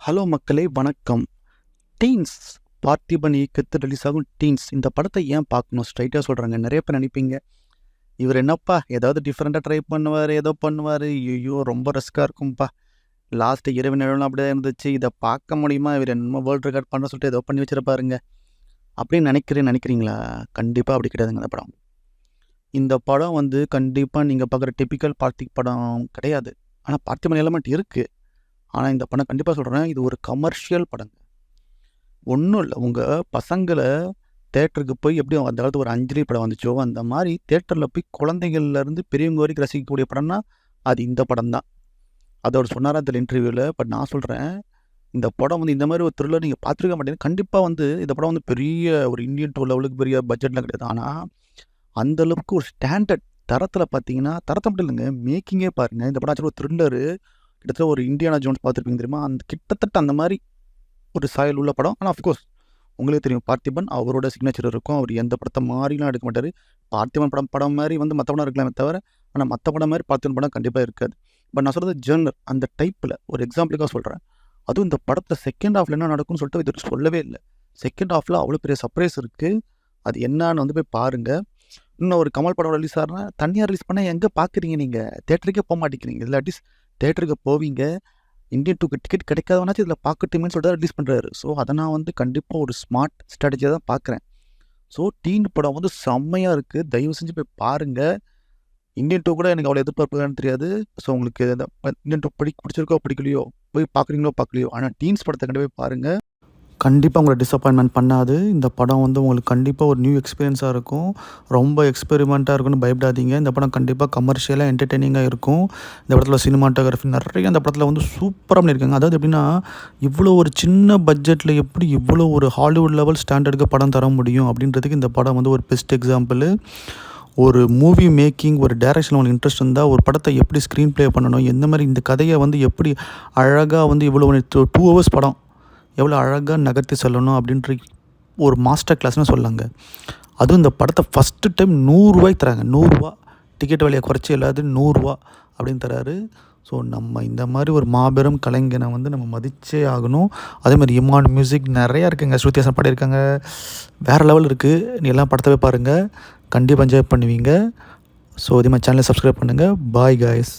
Hello மக்களே வணக்கம். Teens Parthiban இயக்கத்தில் ரிலீஸ் ஆகும் டீன்ஸ் இந்த படத்தை ஏன் பார்க்கணும்? ஸ்ட்ரைட்டாக சொல்கிறாங்க. நிறைய பேர் நினைப்பீங்க, இவர் என்னப்பா ஏதாவது டிஃப்ரெண்ட்டாக ட்ரை பண்ணுவார், ஏதோ பண்ணுவார், ஐயோ ரொம்ப ரிஸ்க்காக இருக்கும்ப்பா, லாஸ்ட்டு இரவு நிழலும் அப்படியே இருந்துச்சு, இதை பார்க்க முடியுமா, இவர் என்னமோ வேர்ல்டு ரெக்கார்ட் பண்ண சொல்லிட்டு ஏதோ பண்ணி வச்சிருப்பாருங்க அப்படின்னு நினைக்கிறீங்களா? கண்டிப்பாக அப்படி கிடையாதுங்க. இந்த படம் கண்டிப்பாக நீங்கள் பார்க்குற டிப்பிக்கல் பார்த்திக் படம் கிடையாது. ஆனால் பார்த்திபன் எலமெண்ட் இருக்குது. ஆனால் இந்த படம் கண்டிப்பாக சொல்கிறேன், இது ஒரு கமர்ஷியல் படங்க. ஒன்றும் இல்லை, உங்கள் பசங்களை தேட்டருக்கு போய் எப்படியும் அந்த காலத்து ஒரு அஞ்சலி படம் வந்துச்சோ அந்த மாதிரி தேட்டரில் போய் குழந்தைகள்லேருந்து பெரியவங்க வரைக்கும் ரசிக்கக்கூடிய படம்னா அது இந்த படம் தான். அதோட சொன்னாரா அதில் இன்டர்வியூவில். பட் நான் சொல்கிறேன், இந்த படம் இந்த மாதிரி ஒரு த்ரில்லர் நீங்கள் பார்த்துருக்க மாட்டீங்க. கண்டிப்பாக இந்த படம் பெரிய ஒரு இந்தியன் 2 லெவலுக்கு பெரிய பட்ஜெட்டில் கிடையாது. ஆனால் அந்தளவுக்கு ஒரு ஸ்டாண்டர்ட் தரத்தில் பார்த்தீங்கன்னா, தரத்தை மட்டும் இல்லைங்க, மேக்கிங்கே பாருங்கள். இந்த படம் ஆக்சுவலாக ஒரு த்ரில்லரு, கிட்டத்தட்ட ஒரு இண்டியானா ஜோன்ஸ் பார்த்துருப்பீங்க தெரியுமா, கிட்டத்தட்ட அந்த மாதிரி ஒரு சாயல் உள்ள படம். ஆனால் அஃப்கோர்ஸ் உங்களுக்கு தெரியும், பார்த்திபன் அவரோட சிக்னேச்சர் இருக்கும். அவர் எந்த படத்தை மாதிரிலாம் எடுக்க மாட்டார். பார்த்திபன் படம் மாதிரி மற்ற படம் இருக்கலாமே தவிர, ஆனால் மற்ற படம் மாதிரி பார்த்திபன் படம் கண்டிப்பாக இருக்காது. பட் நான் சொல்கிறது ஜெர்னர் அந்த டைப்பில் ஒரு எக்ஸாம்பிளுக்காக சொல்கிறேன். அதுவும் இந்த படத்தில் செகண்ட் ஹாஃபில் என்ன நடக்கும்னு சொல்லிட்டு இது சொல்லவே இல்லை. செகண்ட் ஹாஃபில் அவ்வளோ பெரிய சர்ப்ரைஸ் இருக்குது. அது என்னன்னு போய் பாருங்கள். இன்னும் ஒரு கமல் படம் ரிலீஸ் ஆகிறனா தனியாக ரிலீஸ் பண்ணால் எங்கே பார்க்குறீங்க? நீங்கள் தேட்டருக்கே போக மாட்டேங்கிறீங்க. இல்லாட்டி தேட்டருக்கு போவீங்க, இந்தியன் 2க்கு டிக்கெட் கிடைக்காதவனாச்சும் இதில் பார்க்கட்டுமேன்னு சொல்லிட்டு ரிலீஸ் பண்ணுறாரு. ஸோ அதை நான் கண்டிப்பாக ஒரு ஸ்மார்ட் ஸ்ட்ராட்டஜியாக தான் பார்க்குறேன். ஸோ டீன் படம் செம்மையாக இருக்குது. தயவு செஞ்சு போய் பாருங்கள். இந்தியன் 2 கூட எனக்கு அவ்வளோ எதிர்பார்ப்புதான்னு தெரியாது. ஸோ உங்களுக்கு இந்தியன் 2 பிடிச்சிருக்கோ பிடிக்கலையோ, போய் பார்க்குறீங்களோ பார்க்கலையோ, ஆனால் டீன்ஸ் படத்தை கண்டிப்பாக போய் பாருங்கள். கண்டிப்பாக உங்களை டிசப்பாயின்மெண்ட் பண்ணாது. இந்த படம் உங்களுக்கு கண்டிப்பாக ஒரு நியூ எக்ஸ்பீரியன்ஸாக இருக்கும். ரொம்ப எக்ஸ்பெரிமெண்ட்டாக இருக்குன்னு பயப்படாதீங்க. இந்த படம் கண்டிப்பாக கமர்ஷியலாக என்டர்டெய்னிங்காக இருக்கும். இந்த படத்தில் சினிமாட்டோகிராஃபி நிறைய அந்த படத்தில் சூப்பராக பண்ணியிருக்காங்க. அதாவது எப்படின்னா, இவ்வளோ ஒரு சின்ன பட்ஜெட்டில் எப்படி இவ்வளோ ஒரு ஹாலிவுட் லெவல் ஸ்டாண்டர்டுக்கு படம் தர முடியும் அப்படின்றதுக்கு இந்த படம் ஒரு பெஸ்ட் எக்ஸாம்பிள். ஒரு மூவி மேக்கிங், ஒரு டைரக்ஷன் உங்களுக்கு இன்ட்ரெஸ்ட் இருந்தால், ஒரு படத்தை எப்படி ஸ்க்ரீன் ப்ளே பண்ணணும், எந்த மாதிரி இந்த கதையை எப்படி அழகாக இவ்வளோ 2 hours படம் எவ்வளோ அழகாக நகர்த்தி சொல்லணும் அப்படின்ற ஒரு மாஸ்டர் கிளாஸ்னு சொல்லாங்க. அதுவும் இந்த படத்தை ஃபஸ்ட்டு டைம் 100 ரூபாய்க்கு தராங்க. 100 ரூபா டிக்கெட் விலையை குறைச்சி எல்லாத்தையும் 100 ரூபா அப்படின்னு தராரு. ஸோ நம்ம இந்த மாதிரி ஒரு மாபெரும் கலைஞனை நம்ம மதிச்சே ஆகணும். அதேமாதிரி இமான் மியூசிக் நிறையா இருக்குங்க. ஸ்ருதி ஹாசன் பாடியிருக்காங்க, வேறு லெவல் இருக்குது. நீ எல்லாம் படத்தவே பாருங்கள், கண்டிப்பாக என்ஜாய் பண்ணுவீங்க. ஸோ இதே மாதிரி சேனலை சப்ஸ்கிரைப் பண்ணுங்கள். Bye guys.